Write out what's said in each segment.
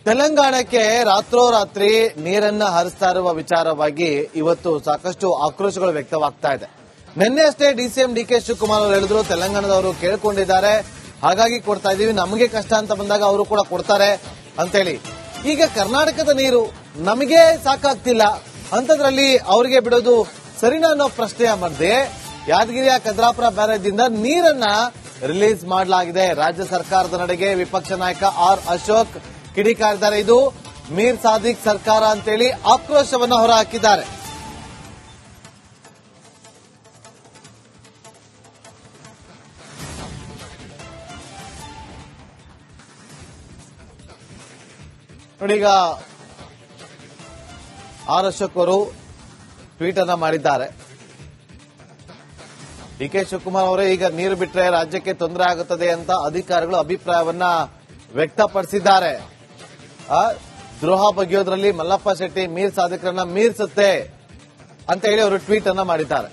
ತೆಲಂಗಾಣಕ್ಕೆ ರಾತ್ರೋರಾತ್ರಿ ನೀರನ್ನ ಹರಿಸ್ತಾ ಇರುವ ವಿಚಾರವಾಗಿ ಇವತ್ತು ಸಾಕಷ್ಟು ಆಕ್ರೋಶಗಳು ವ್ಯಕ್ತವಾಗ್ತಾ ಇದೆ. ನಿನ್ನೆ ಅಷ್ಟೇ ಡಿಸಿಎಂ ಡಿಕೆ ಶಿವಕುಮಾರ್ ಅವರು ಹೇಳಿದ್ರು, ತೆಲಂಗಾಣದವರು ಕೇಳ್ಕೊಂಡಿದ್ದಾರೆ, ಹಾಗಾಗಿ ಕೊಡ್ತಾ ಇದೀವಿ, ನಮಗೆ ಕಷ್ಟ ಅಂತ ಬಂದಾಗ ಅವರು ಕೂಡ ಕೊಡ್ತಾರೆ ಅಂತೇಳಿ. ಈಗ ಕರ್ನಾಟಕದ ನೀರು ನಮಗೆ ಸಾಕಾಗ್ತಿಲ್ಲ ಅಂತದ್ರಲ್ಲಿ ಅವರಿಗೆ ಬಿಡೋದು ಸರಿನಾ ಅನ್ನೋ ಪ್ರಶ್ನೆಯ ಮಧ್ಯೆ ಯಾದಗಿರಿಯ ಕದ್ರಾಪುರ ಬ್ಯಾರೇಜ್ ಇಂದ ನೀರನ್ನ ರಿಲೀಸ್ ಮಾಡಲಾಗಿದೆ. ರಾಜ್ಯ ಸರ್ಕಾರದ ನಡೆಗೆ ವಿಪಕ್ಷ ನಾಯಕ ಆರ್ ಅಶೋಕ್ ಕಿಡಿಕಾರಿದ್ದಾರೆ. ಇದು ಮೀರ್ ಸಾದಿಕ್ ಸರ್ಕಾರ ಅಂತೇಳಿ ಆಕ್ರೋಶವನ್ನ ಹೊರಹಾಕಿದ್ದಾರೆ. ನೋಡಿ, ಈಗ ಆರ್ ಅಶೋಕ್ ಅವರು ಟ್ವೀಟ್ ಅನ್ನ ಮಾಡಿದ್ದಾರೆ. ಡಿಕೆ ಶಿವಕುಮಾರ್ ಅವರೇ ಈಗ ನೀರು ಬಿಟ್ಟರೆ ರಾಜ್ಯಕ್ಕೆ ತೊಂದರೆ ಆಗುತ್ತದೆ ಅಂತ ಅಧಿಕಾರಿಗಳು ಅಭಿಪ್ರಾಯವನ್ನ ವ್ಯಕ್ತಪಡಿಸಿದ್ದಾರೆ. ದ್ರೋಹ ಬಗೆಯೋದ್ರಲ್ಲಿ ಮಲ್ಲಪ್ಪ ಶೆಟ್ಟಿ ಮೀರ್ ಸಾದಿಕ್ರನ್ನ ಮೀರಿಸುತ್ತೆ ಅಂತ ಹೇಳಿ ಅವರು ಟ್ವೀಟ್ ಅನ್ನ ಮಾಡಿದ್ದಾರೆ.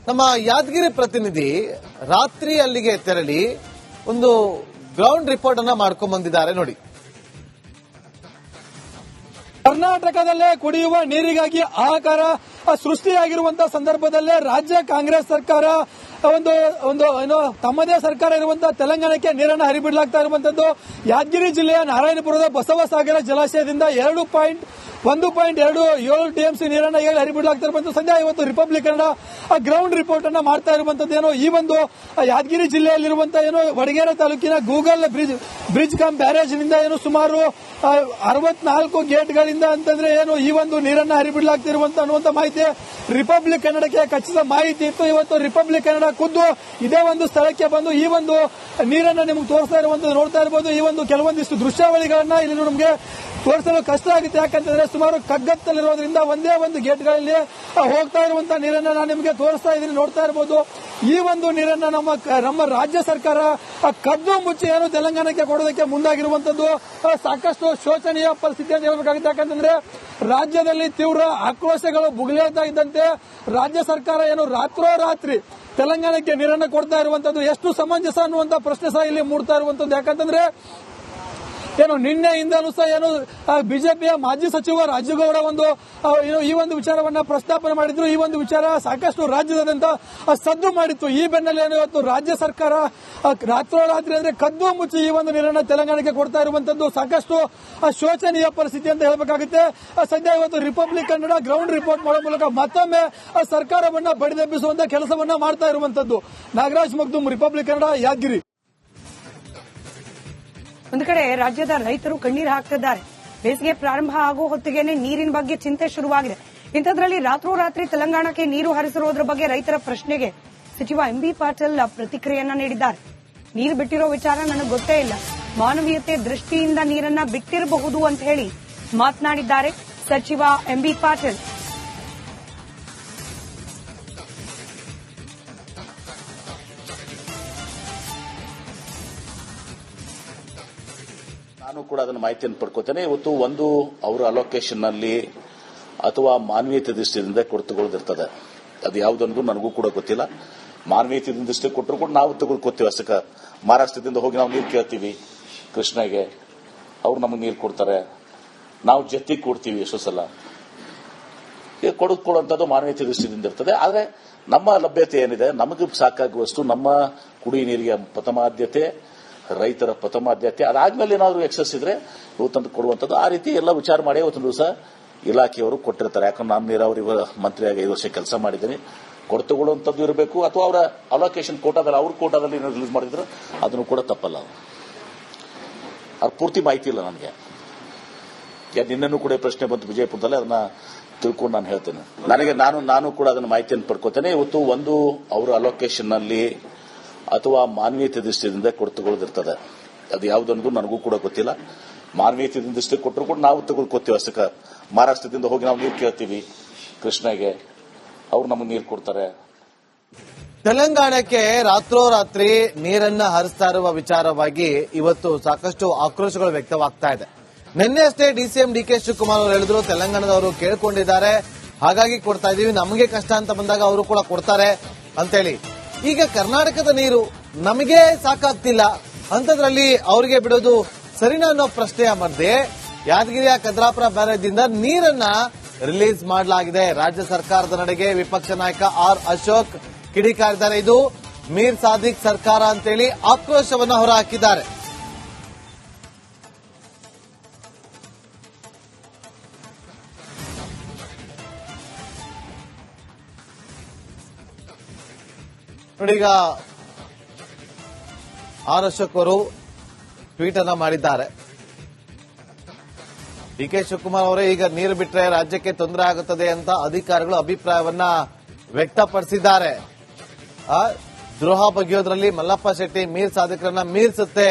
ನಮ್ಮ ಯಾದಗಿರಿ ಪ್ರತಿನಿಧಿ ರಾತ್ರಿ ಅಲ್ಲಿಗೆ ತೆರಳಿ ಒಂದು ಗ್ರೌಂಡ್ ರಿಪೋರ್ಟ್ ಅನ್ನ ಮಾಡ್ಕೊಂಡ್ ಬಂದಿದ್ದಾರೆ. ನೋಡಿ, ಕರ್ನಾಟಕದಲ್ಲೇ ಕುಡಿಯುವ ನೀರಿಗಾಗಿ ಹಾಹಾಕಾರ ಸೃಷ್ಟಿಯಾಗಿರುವಂತಹ ಸಂದರ್ಭದಲ್ಲೇ ರಾಜ್ಯ ಕಾಂಗ್ರೆಸ್ ಸರ್ಕಾರ ಒಂದು ತಮ್ಮದೇ ಸರ್ಕಾರ ಇರುವಂತಹ ತೆಲಂಗಾಣಕ್ಕೆ ನೀರನ್ನು ಹರಿಬಿಡಲಾಗ್ತಾ ಇರುವಂತದ್ದು. ಯಾದಗಿರಿ ಜಿಲ್ಲೆಯ ನಾರಾಯಣಪುರದ ಬಸವಸಾಗರ ಜಲಾಶಯದಿಂದ 1.27 ಟಿಎಂಸಿ ನೀರನ್ನು ಈಗ ಹರಿಬಿಡಲಾಗ್ತಾ ಇರುವಂತದ್ದು. ಸದ್ಯ ಇವತ್ತು ರಿಪಬ್ಲಿಕ್ ಕನ್ನಡ ಗ್ರೌಂಡ್ ರಿಪೋರ್ಟ್ ಅನ್ನ ಮಾಡ್ತಾ ಇರುವಂತದ್ದು. ಈ ಒಂದು ಯಾದಗಿರಿ ಜಿಲ್ಲೆಯಲ್ಲಿರುವಂತಹ ವಡಗೇರ ತಾಲೂಕಿನ ಗೂಗಲ್ ಬ್ರಿಡ್ಜ್ ಕಮ್ ಬ್ಯಾರೇಜ್ ನಿಂದ ಸುಮಾರು 64 ಗೇಟ್ಗಳಿಂದ ಅಂತಂದ್ರೆ ಈ ಒಂದು ನೀರನ್ನ ಹರಿಬಿಡಲಾಗ್ತಿರುವಂತ ಅನ್ನುವಂತ ಮಾಹಿತಿ ರಿಪಬ್ಲಿಕ್ ಕನ್ನಡಕ್ಕೆ ಖಚಿತ ಮಾಹಿತಿ ಇತ್ತು. ಇವತ್ತು ರಿಪಬ್ಲಿಕ್ ಕನ್ನಡ ಖುದ್ದು ಇದೇ ಒಂದು ಸ್ಥಳಕ್ಕೆ ಬಂದು ಈ ಒಂದು ನೀರನ್ನ ನಿಮಗೆ ತೋರಿಸ್ತಾ ಇರುವಂತದ್ದು ನೋಡ್ತಾ ಇರಬಹುದು. ಈ ಒಂದು ಕೆಲವೊಂದಿಷ್ಟು ದೃಶ್ಯಾವಳಿಗಳನ್ನ ಇಲ್ಲಿ ನಮಗೆ ತೋರಿಸಲು ಕಷ್ಟ ಆಗುತ್ತೆ. ಯಾಕಂತಂದ್ರೆ ಸುಮಾರು ಕಗ್ಗತ್ತಲ್ಲಿರೋದ್ರಿಂದ ಒಂದೇ ಒಂದು ಗೇಟ್ಗಳಲ್ಲಿ ಹೋಗ್ತಾ ಇರುವಂತಹ ನೀರನ್ನ ನಾನು ನಿಮಗೆ ತೋರಿಸ್ತಾ ಇದ್ದೀನಿ, ನೋಡ್ತಾ ಇರಬಹುದು. ಈ ಒಂದು ನೀರನ್ನ ನಮ್ಮ ರಾಜ್ಯ ಸರ್ಕಾರ ಕದ್ದು ಮುಚ್ಚಿ ತೆಲಂಗಾಣಕ್ಕೆ ಕೊಡೋದಕ್ಕೆ ಮುಂದಾಗಿರುವಂತದ್ದು ಸಾಕಷ್ಟು ಶೋಚನೀಯ ಪರಿಸ್ಥಿತಿ ಅಂತ ಹೇಳಬೇಕಾಗುತ್ತೆ. ಯಾಕಂತಂದ್ರೆ ರಾಜ್ಯದಲ್ಲಿ ತೀವ್ರ ಆಕ್ರೋಶಗಳು ಭುಗಿಲೇಳ್ತಾ ಇದ್ದಂತೆ ರಾಜ್ಯ ಸರ್ಕಾರ ರಾತ್ರೋರಾತ್ರಿ ತೆಲಂಗಾಣಕ್ಕೆ ನೀರನ್ನು ಕೊಡ್ತಾ ಇರುವಂತದ್ದು ಎಷ್ಟು ಸಮಂಜಸ ಅನ್ನುವಂತ ಪ್ರಶ್ನೆ ಸಹ ಇಲ್ಲಿ ಮೂಡ್ತಾ ಇರುವಂತದ್ದು. ಯಾಕಂತಂದ್ರೆ ನಿನ್ನೆಯಿಂದಲೂ ಸಹ ಬಿಜೆಪಿಯ ಮಾಜಿ ಸಚಿವ ರಾಜುಗೌಡ ಈ ಒಂದು ವಿಚಾರವನ್ನ ಪ್ರಸ್ತಾಪನೆ ಮಾಡಿದ್ರು. ಈ ಒಂದು ವಿಚಾರ ಸಾಕಷ್ಟು ರಾಜ್ಯದಾದ್ಯಂತ ಸದ್ದು ಮಾಡಿತ್ತು. ಈ ಬೆನ್ನಲ್ಲೇ ಇವತ್ತು ರಾಜ್ಯ ಸರ್ಕಾರ ರಾತ್ರೋರಾತ್ರಿ ಅಂದ್ರೆ ಕದ್ದು ಮುಚ್ಚಿ ಈ ಒಂದು ನೀರನ್ನು ತೆಲಂಗಾಣಕ್ಕೆ ಕೊಡ್ತಾ ಇರುವಂತದ್ದು ಸಾಕಷ್ಟು ಶೋಚನೀಯ ಪರಿಸ್ಥಿತಿ ಅಂತ ಹೇಳಬೇಕಾಗುತ್ತೆ. ಸದ್ಯ ಇವತ್ತು ರಿಪಬ್ಲಿಕ್ ಕನ್ನಡ ಗ್ರೌಂಡ್ ರಿಪೋರ್ಟ್ ಮಾಡೋ ಮೂಲಕ ಮತ್ತೊಮ್ಮೆ ಸರ್ಕಾರವನ್ನ ಬಡಿದೆಬ್ಬಿಸುವಂತ ಕೆಲಸವನ್ನ ಮಾಡ್ತಾ ಇರುವಂತದ್ದು. ನಾಗರಾಜ್ ಮಗ್ದುಮ್, ರಿಪಬ್ಲಿಕ್ ಕನ್ನಡ, ಯಾದಗಿರಿ. ಒಂದು ಕಡೆ ರಾಜ್ಯದ ರೈತರು ಕಣ್ಣೀರು ಹಾಕ್ತಿದ್ದಾರೆ. ಬೇಸಿಗೆ ಪ್ರಾರಂಭ ಆಗೋ ಹೊತ್ತಿಗೆನೆ ನೀರಿನ ಬಗ್ಗೆ ಚಿಂತೆ ಶುರುವಾಗಿದೆ. ಇಂಥದ್ರಲ್ಲಿ ರಾತ್ರೋರಾತ್ರಿ ತೆಲಂಗಾಣಕ್ಕೆ ನೀರು ಹರಿಸಿರೋದ್ರ ಬಗ್ಗೆ ರೈತರ ಪ್ರಶ್ನೆಗೆ ಸಚಿವ ಎಂಬಿ ಪಾಟೀಲ್ ಪ್ರತಿಕ್ರಿಯೆಯನ್ನ ನೀಡಿದ್ದಾರೆ. ನೀರು ಬಿಟ್ಟಿರೋ ವಿಚಾರ ನನಗೆ ಗೊತ್ತೇ ಇಲ್ಲ, ಮಾನವೀಯತೆ ದೃಷ್ಟಿಯಿಂದ ನೀರನ್ನ ಬಿಟ್ಟಿರಬಹುದು ಅಂತ ಹೇಳಿ ಮಾತನಾಡಿದ್ದಾರೆ ಸಚಿವ ಎಂಬಿ ಪಾಟೀಲ್. ನಾನು ಕೂಡ ಅದನ್ನ ಮಾಹಿತಿಯನ್ನು ಪಡ್ಕೋತೇನೆ. ಇವತ್ತು ಒಂದು ಅವರ ಅಲೋಕೇಶನ್ ನಲ್ಲಿ ಅಥವಾ ಮಾನವೀಯತೆ ದೃಷ್ಟಿಯಿಂದ ಕೊಡ್ತಗೊಳ್ಳದಿರ್ತದೆ. ಅದು ಯಾವುದೊಂದು ನನಗೂ ಕೂಡ ಗೊತ್ತಿಲ್ಲ. ಮಾನವೀಯತೆ ದೃಷ್ಟಿ ಕೊಟ್ಟರು ಕೂಡ ನಾವು ತೆಗೆದುಕೊತೀವಿ ಅಷ್ಟಕ್ಕೆ. ಮಹಾರಾಷ್ಟ್ರದಿಂದ ಹೋಗಿ ನಾವು ನೀರು ಕೇಳ್ತೀವಿ ಕೃಷ್ಣಗೆ, ಅವ್ರು ನಮಗೆ ನೀರು ಕೊಡ್ತಾರೆ, ನಾವು ಜೊತೆಗೆ ಕೊಡ್ತೀವಿ ಎಷ್ಟೋ ಸಲ. ಕೊಡುವಂಥದ್ದು ಮಾನವೀಯತೆ ದೃಷ್ಟಿಯಿಂದ ಇರ್ತದೆ. ಆದರೆ ನಮ್ಮ ಲಭ್ಯತೆ ಏನಿದೆ, ನಮಗೆ ಸಾಕಾಗುವಷ್ಟು ನಮ್ಮ ಕುಡಿಯುವ ನೀರಿಗೆ ಪ್ರಥಮ ಆದ್ಯತೆ, ರೈತರ ಪ್ರಥಮ ಆದ್ಯತೆ, ಅದಾದ್ಮೇಲೆ ಏನಾದರೂ ಎಕ್ಸಸ್ ಇದ್ರೆ ಇವತ್ತಂದು ಕೊಡುವಂಥದ್ದು. ಆ ರೀತಿ ಎಲ್ಲ ವಿಚಾರ ಮಾಡಿ ಇವತ್ತೊಂದು ದಿವಸ ಇಲಾಖೆಯವರು ಕೊಟ್ಟಿರ್ತಾರೆ. ಯಾಕಂದ್ರೆ ನಾನು ನೀರಾವರಿ ಮಂತ್ರಿಯಾಗಿ 5 ವರ್ಷ ಕೆಲಸ ಮಾಡಿದ್ದೀನಿ. ಕೊಡ್ತಗೊಳ್ಳುವಂಥದ್ದು ಇರಬೇಕು, ಅಥವಾ ಅವರ ಅಲೋಕೇಶನ್ ಕೋಟಾದಲ್ಲಿ ಅವ್ರ ಕೋಟಾದಲ್ಲಿ ಏನೋ ರಿಲೀಸ್ ಮಾಡಿದ್ರೆ ಅದನ್ನು ಕೂಡ ತಪ್ಪಲ್ಲ. ಅವ್ರ ಪೂರ್ತಿ ಮಾಹಿತಿ ಇಲ್ಲ ನನಗೆ. ನಿನ್ನೆನೂ ಕೂಡ ಪ್ರಶ್ನೆ ಬಂತು ವಿಜಯಪುರದಲ್ಲಿ, ಅದನ್ನ ತಿಳ್ಕೊಂಡು ನಾನು ಹೇಳ್ತೇನೆ. ನಾನು ಕೂಡ ಅದನ್ನ ಮಾಹಿತಿಯನ್ನು ಪಡ್ಕೋತೇನೆ. ಇವತ್ತು ಒಂದು ಅವರ ಅಲೋಕೇಶನ್ ನಲ್ಲಿ ಅಥವಾ ಮಾನವೀಯತೆ ದೃಷ್ಟಿಯಿಂದ ಕೊಡ್ತಗೊಳ್ಳದಿರ್ತದೆ. ಅದು ಯಾವುದೊಂದು ನನಗೂ ಕೂಡ ಗೊತ್ತಿಲ್ಲ. ಮಾನವೀಯತೆ ದೃಷ್ಟಿ ಕೊಟ್ಟರು ಕೂಡ ನಾವು ತೆಗೆದುಕೊತೀವಿ ಅಷ್ಟಕ್ಕೆ. ಮಹಾರಾಷ್ಟ್ರದಿಂದ ಹೋಗಿ ನಾವು ನೀರು ಕೇಳ್ತೀವಿ ಕೃಷ್ಣಗೆ, ಅವ್ರು ನಮಗೆ ನೀರು ಕೊಡ್ತಾರೆ. ತೆಲಂಗಾಣಕ್ಕೆ ರಾತ್ರೋರಾತ್ರಿ ನೀರನ್ನ ಹರಿಸ್ತಾ ಇರುವ ವಿಚಾರವಾಗಿ ಇವತ್ತು ಸಾಕಷ್ಟು ಆಕ್ರೋಶಗಳು ವ್ಯಕ್ತವಾಗ್ತಾ ಇದೆ. ನಿನ್ನೆ ಅಷ್ಟೇ ಡಿಸಿಎಂ ಡಿಕೆ ಶಿವಕುಮಾರ್ ಅವರು ಹೇಳಿದ್ರು, ತೆಲಂಗಾಣದವರು ಕೇಳ್ಕೊಂಡಿದ್ದಾರೆ, ಹಾಗಾಗಿ ಕೊಡ್ತಾ ಇದೀವಿ, ನಮಗೆ ಕಷ್ಟ ಅಂತ ಬಂದಾಗ ಅವರು ಕೂಡ ಕೊಡ್ತಾರೆ ಅಂತೇಳಿ. ಈಗ ಕರ್ನಾಟಕದ ನೀರು ನಮಗೆ ಸಾಕಾಗ್ತಿಲ್ಲ ಅಂಥದ್ರಲ್ಲಿ ಅವರಿಗೆ ಬಿಡೋದು ಸರಿನಾ ಅನ್ನೋ ಪ್ರಶ್ನೆಯ ಮಧ್ಯೆ ಯಾದಗಿರಿಯ ಕದ್ರಾಪುರ ಬ್ಯಾರೇಜ್ನಿಂದ ನೀರನ್ನ ರಿಲೀಸ್ ಮಾಡಲಾಗಿದೆ. ರಾಜ್ಯ ಸರ್ಕಾರದ ನಡೆಗೆ ವಿಪಕ್ಷ ನಾಯಕ ಆರ್ ಅಶೋಕ್ ಕಿಡಿಕಾರಿದ್ದಾರೆ. ಇದು ಮೀರ್ ಸಾದಿಕ್ ಸರ್ಕಾರ ಅಂತೇಳಿ ಆಕ್ರೋಶವನ್ನ ಹೊರಹಾಕಿದ್ದಾರೆ. ನೋಡೀಗ ಆರ್ ಅಶೋಕ್ ಅವರು ಟ್ವೀಟ್ ಅನ್ನ ಮಾಡಿದ್ದಾರೆ. ಡಿ ಕೆ ಶಿವಕುಮಾರ್ ಅವರೇ ಈಗ ನೀರು ಬಿಟ್ಟರೆ ರಾಜ್ಯಕ್ಕೆ ತೊಂದರೆ ಆಗುತ್ತದೆ ಅಂತ ಅಧಿಕಾರಿಗಳು ಅಭಿಪ್ರಾಯವನ್ನ ವ್ಯಕ್ತಪಡಿಸಿದ್ದಾರೆ. ದ್ರೋಹ ಬಗೆಯೋದ್ರಲ್ಲಿ ಮಲ್ಲಪ್ಪ ಶೆಟ್ಟಿ ಮೀರ್ ಸಾದಿಕ್ರನ್ನ ಮೀರಿಸುತ್ತೆ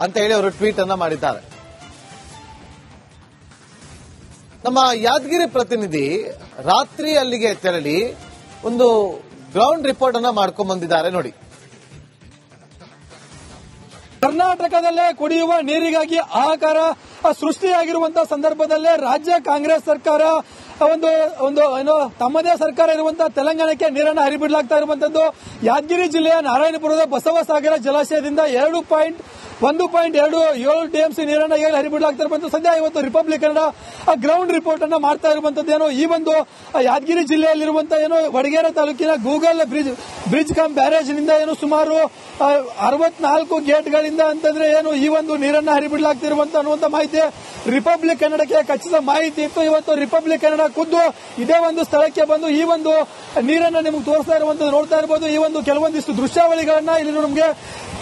ಅಂತ ಹೇಳಿ ಅವರು ಟ್ವೀಟ್ ಅನ್ನ ಮಾಡಿದ್ದಾರೆ. ನಮ್ಮ ಯಾದಗಿರಿ ಪ್ರತಿನಿಧಿ ರಾತ್ರಿ ಅಲ್ಲಿಗೆ ತೆರಳಿ ಒಂದು ಗ್ರೌಂಡ್ ರಿಪೋರ್ಟ್ ಅನ್ನ ಮಾಡ್ಕೊಂಡ್ ಬಂದಿದ್ದಾರೆ ನೋಡಿ. ಕರ್ನಾಟಕದಲ್ಲೇ ಕುಡಿಯುವ ನೀರಿಗಾಗಿ ಹಾಹಾಕಾರ ಸೃಷ್ಟಿಯಾಗಿರುವಂತಹ ಸಂದರ್ಭದಲ್ಲೇ ರಾಜ್ಯ ಕಾಂಗ್ರೆಸ್ ಸರ್ಕಾರ ಒಂದು ತಮ್ಮದೇ ಸರ್ಕಾರ ಇರುವಂತಹ ತೆಲಂಗಾಣಕ್ಕೆ ನೀರನ್ನು ಹರಿಬಿಡಲಾಗ್ತಾ ಇರುವಂತದ್ದು. ಯಾದಗಿರಿ ಜಿಲ್ಲೆಯ ನಾರಾಯಣಪುರದ ಬಸವಸಾಗರ ಜಲಾಶಯದಿಂದ 1.27 ಟಿಎಂಸಿ ನೀರನ್ನು ಈಗ ಹರಿಬಿಡಲಾಗ್ತಾ ಇರುವಂತದ್ದು. ಸದ್ಯ ಇವತ್ತು ರಿಪಬ್ಲಿಕ್ ಕನ್ನಡ ಗ್ರೌಂಡ್ ರಿಪೋರ್ಟ್ ಅನ್ನ ಮಾಡ್ತಾ ಇರುವಂತದ್ದು. ಈ ಒಂದು ಯಾದಗಿರಿ ಜಿಲ್ಲೆಯಲ್ಲಿರುವಂತಹ ವಡಗೇರೆ ತಾಲೂಕಿನ ಗೂಗಲ್ ಬ್ರಿಡ್ಜ್ ಕಮ್ ಬ್ಯಾರೇಜ್ ನಿಂದ ಸುಮಾರು 64 ಗೇಟ್ಗಳಿಂದ ಅಂತಂದ್ರೆ ಈ ಒಂದು ನೀರನ್ನು ಹರಿಬಿಡಲಾಗ್ತಿರುವಂತ ಅನ್ನುವಂತ ಮಾಹಿತಿ ರಿಪಬ್ಲಿಕ್ ಕನ್ನಡಕ್ಕೆ ಖಚಿತ ಮಾಹಿತಿ ಇತ್ತು. ಇವತ್ತು ರಿಪಬ್ಲಿಕ್ ಕನ್ನಡ ಖುದ್ದು ಇದೇ ಒಂದು ಸ್ಥಳಕ್ಕೆ ಬಂದು ಈ ಒಂದು ನೀರನ್ನು ನಿಮಗೆ ತೋರಿಸ್ತಾ ಇರುವಂತದ್ದು ನೋಡ್ತಾ ಇರಬಹುದು. ಈ ಒಂದು ಕೆಲವೊಂದಿಷ್ಟು ದೃಶ್ಯಾವಳಿಗಳನ್ನ ಇಲ್ಲಿ ನಮಗೆ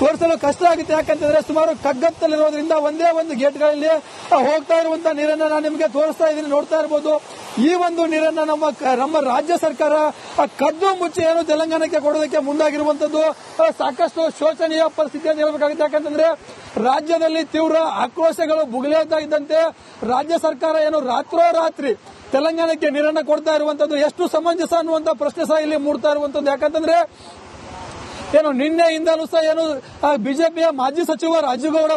ತೋರಿಸಲು ಕಷ್ಟ ಆಗುತ್ತೆ. ಯಾಕಂತಂದ್ರೆ ಸುಮಾರು ಕಗ್ಗತ್ತಲ್ಲಿರೋದ್ರಿಂದ ಒಂದೇ ಒಂದು ಗೇಟ್ಗಳಲ್ಲಿ ಹೋಗ್ತಾ ಇರುವಂತಹ ನೀರನ್ನ ನಾನು ನಿಮಗೆ ತೋರಿಸ್ತಾ ಇದ್ದೀನಿ, ನೋಡ್ತಾ ಇರಬಹುದು. ಈ ಒಂದು ನೀರನ್ನ ನಮ್ಮ ರಾಜ್ಯ ಸರ್ಕಾರ ಕದ್ದು ಮುಚ್ಚಿ ತೆಲಂಗಾಣಕ್ಕೆ ಕೊಡೋದಕ್ಕೆ ಮುಂದಾಗಿರುವಂತದ್ದು ಸಾಕಷ್ಟು ಶೋಚನೀಯ ಪರಿಸ್ಥಿತಿ ಅಂತ ಹೇಳಬೇಕಾಗುತ್ತೆ. ಯಾಕಂತಂದ್ರೆ ರಾಜ್ಯದಲ್ಲಿ ತೀವ್ರ ಆಕ್ರೋಶಗಳು ಭುಗಿಲೇತಾ ಇದ್ದಂತೆ ರಾಜ್ಯ ಸರ್ಕಾರ ರಾತ್ರೋರಾತ್ರಿ ತೆಲಂಗಾಣಕ್ಕೆ ನೀರನ್ನು ಕೊಡ್ತಾ ಇರುವಂತದ್ದು ಎಷ್ಟು ಸಮಂಜಸ ಅನ್ನುವಂತ ಪ್ರಶ್ನೆ ಸಹ ಇಲ್ಲಿ ಮೂಡ್ತಾ ಇರುವಂತದ್ದು. ಯಾಕಂತಂದ್ರೆ ನಿನ್ನೆಯಿಂದಲೂ ಸಹ ಬಿಜೆಪಿಯ ಮಾಜಿ ಸಚಿವ ರಾಜುಗೌಡ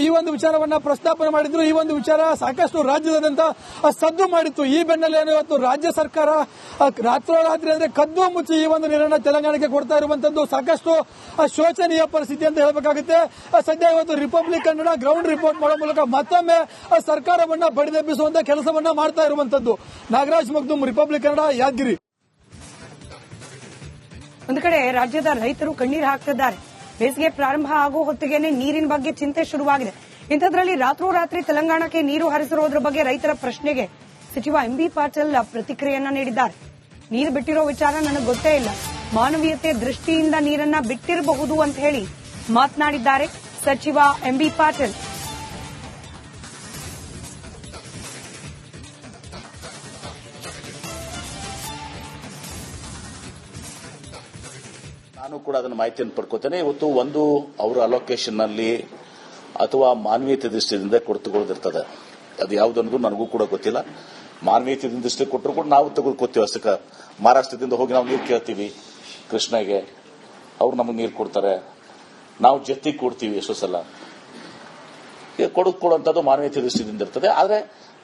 ಈ ಒಂದು ವಿಚಾರವನ್ನ ಪ್ರಸ್ತಾಪನೆ ಮಾಡಿದ್ರು. ಈ ಒಂದು ವಿಚಾರ ಸಾಕಷ್ಟು ರಾಜ್ಯದಾದ್ಯಂತ ಸದ್ದು ಮಾಡಿತ್ತು. ಈ ಬೆನ್ನಲ್ಲೇ ಇವತ್ತು ರಾಜ್ಯ ಸರ್ಕಾರ ರಾತ್ರೋರಾತ್ರಿ ಅಂದ್ರೆ ಕದ್ದು ಮುಚ್ಚಿ ಈ ಒಂದು ನೀರನ್ನು ತೆಲಂಗಾಣಕ್ಕೆ ಕೊಡ್ತಾ ಇರುವಂತದ್ದು ಸಾಕಷ್ಟು ಶೋಚನೀಯ ಪರಿಸ್ಥಿತಿ ಅಂತ ಹೇಳಬೇಕಾಗುತ್ತೆ. ಸದ್ಯ ಇವತ್ತು ರಿಪಬ್ಲಿಕ್ ಕನ್ನಡ ಗ್ರೌಂಡ್ ರಿಪೋರ್ಟ್ ಮಾಡೋ ಮೂಲಕ ಮತ್ತೊಮ್ಮೆ ಸರ್ಕಾರವನ್ನ ಬಡಿದೆಬ್ಬಿಸುವಂತ ಕೆಲಸವನ್ನ ಮಾಡ್ತಾ ಇರುವಂತದ್ದು. ನಾಗರಾಜ್ ಮಗ್ದುಮ್, ರಿಪಬ್ಲಿಕ್ ಕನ್ನಡ, ಯಾದಗಿರಿ. ಒಂದು ಕಡೆ ರಾಜ್ಯದ ರೈತರು ಕಣ್ಣೀರು ಹಾಕ್ತಿದ್ದಾರೆ. ಬೇಸಿಗೆ ಪ್ರಾರಂಭ ಆಗೋ ಹೊತ್ತಿಗೆನೆ ನೀರಿನ ಬಗ್ಗೆ ಚಿಂತೆ ಶುರುವಾಗಿದೆ. ಇಂಥದ್ರಲ್ಲಿ ರಾತ್ರೋರಾತ್ರಿ ತೆಲಂಗಾಣಕ್ಕೆ ನೀರು ಹರಿಸಿರೋದ್ರ ಬಗ್ಗೆ ರೈತರ ಪ್ರಶ್ನೆಗೆ ಸಚಿವ ಎಂಬಿ ಪಾಟೀಲ್ ಪ್ರತಿಕ್ರಿಯೆಯನ್ನ ನೀಡಿದ್ದಾರೆ. ನೀರು ಬಿಟ್ಟಿರೋ ವಿಚಾರ ನನಗೆ ಗೊತ್ತೇ ಇಲ್ಲ, ಮಾನವೀಯತೆ ದೃಷ್ಟಿಯಿಂದ ನೀರನ್ನ ಬಿಟ್ಟಿರಬಹುದು ಅಂತ ಹೇಳಿ ಮಾತನಾಡಿದ್ದಾರೆ ಸಚಿವ ಎಂಬಿ ಪಾಟೀಲ್. ನಾನು ಕೂಡ ಅದನ್ನ ಮಾಹಿತಿಯನ್ನು ಪಡ್ಕೋತೇನೆ. ಇವತ್ತು ಒಂದು ಅವರ ಅಲೋಕೇಶನ್ ನಲ್ಲಿ ಅಥವಾ ಮಾನವೀಯತೆ ದೃಷ್ಟಿಯಿಂದ ಕೊಡ್ತುಕೊಳ್ಳೋದಿರ್ತದೆ. ಅದು ಯಾವುದನ್ನೋದು ನನಗೂ ಕೂಡ ಗೊತ್ತಿಲ್ಲ. ಮಾನವೀಯತೆ ದೃಷ್ಟಿ ಕೊಟ್ಟರು ಕೂಡ ನಾವು ತೆಗೆದುಕೊತೀವಿ ಅಷ್ಟಕ್ಕೆ. ಮಹಾರಾಷ್ಟ್ರದಿಂದ ಹೋಗಿ ನಾವು ನೀರು ಕೇಳ್ತೀವಿ ಕೃಷ್ಣಗೆ, ಅವ್ರು ನಮಗೆ ನೀರು ಕೊಡ್ತಾರೆ, ನಾವು ಜೊತೆಗೆ ಕೊಡ್ತೀವಿ ಎಷ್ಟೋ ಸಲ. ಕೊಡುವಂಥದ್ದು ಮಾನವೀಯತೆ ದೃಷ್ಟಿಯಿಂದ ಇರ್ತದೆ. ಆದರೆ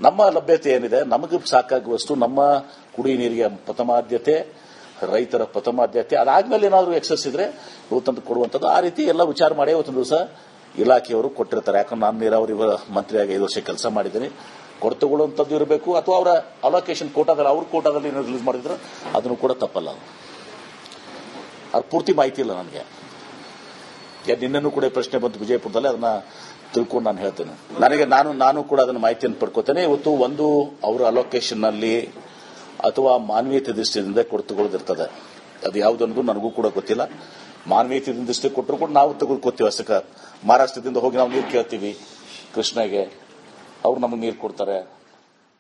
ನಮ್ಮ ಲಭ್ಯತೆ ಏನಿದೆ, ನಮಗೆ ಸಾಕಾಗುವಷ್ಟು ನಮ್ಮ ಕುಡಿಯ ನೀರಿಗೆ ಪ್ರಥಮಾದ್ಯತೆ, ರೈತರ ಪ್ರಥಮಾದ್ಯತೆ, ಅದಾದ್ಮೇಲೆ ಏನಾದರೂ ಎಕ್ಸಸ್ ಇದ್ರೆ ಇವತ್ತಂದು ಕೊಡುವಂಥದ್ದು. ಆ ರೀತಿ ಎಲ್ಲ ವಿಚಾರ ಮಾಡಿ ಇವತ್ತೊಂದು ದಿವಸ ಇಲಾಖೆಯವರು ಕೊಟ್ಟಿರ್ತಾರೆ. ಯಾಕಂದ್ರೆ ನಾನು ನೀರಾವರಿ ಮಂತ್ರಿಯಾಗಿ 5 ವರ್ಷ ಕೆಲಸ ಮಾಡಿದ್ದೀನಿ. ಕೊಡ್ತುಕೊಳ್ಳುವಂಥದ್ದು ಇರಬೇಕು, ಅಥವಾ ಅವರ ಅಲೋಕೇಶನ್ ಕೋಟಾದಲ್ಲಿ ಅವ್ರ ಕೋಟಾದಲ್ಲಿ ಏನೋ ರಿಲೀಸ್ ಮಾಡಿದ್ರೆ ಅದನ್ನು ಕೂಡ ತಪ್ಪಲ್ಲ. ಅದು ಪೂರ್ತಿ ಮಾಹಿತಿ ಇಲ್ಲ ನನಗೆ. ನಿನ್ನೆನೂ ಕೂಡ ಪ್ರಶ್ನೆ ಬಂತು ವಿಜಯಪುರದಲ್ಲಿ, ಅದನ್ನ ತಿಳ್ಕೊಂಡು ನಾನು ಹೇಳ್ತೇನೆ. ನಾನು ಕೂಡ ಅದನ್ನ ಮಾಹಿತಿಯನ್ನು ಪಡ್ಕೋತೇನೆ. ಇವತ್ತು ಒಂದು ಅವರ ಅಲೋಕೇಶನ್ ನಲ್ಲಿ ಅಥವಾ ಮಾನವೀಯತೆ ದೃಷ್ಟಿಯಿಂದ ಕೊಡ್ತುಕೊಳ್ಳೋದಿರ್ತದೆ. ಅದು ಯಾವುದನ್ನೋದು ನನಗೂ ಕೂಡ ಗೊತ್ತಿಲ್ಲ. ಮಾನವೀಯತೆ ದೃಷ್ಟಿ ಕೊಟ್ಟರು ಕೂಡ ನಾವು ತೆಗೆದುಕೊತೀವಿ ಅಷ್ಟಕ್ಕೆ. ಮಹಾರಾಷ್ಟ್ರದಿಂದ ಹೋಗಿ ನಾವು ನೀರು ಕೇಳ್ತೀವಿ ಕೃಷ್ಣಗೆ, ಅವ್ರು ನಮಗೆ ನೀರು ಕೊಡ್ತಾರೆ,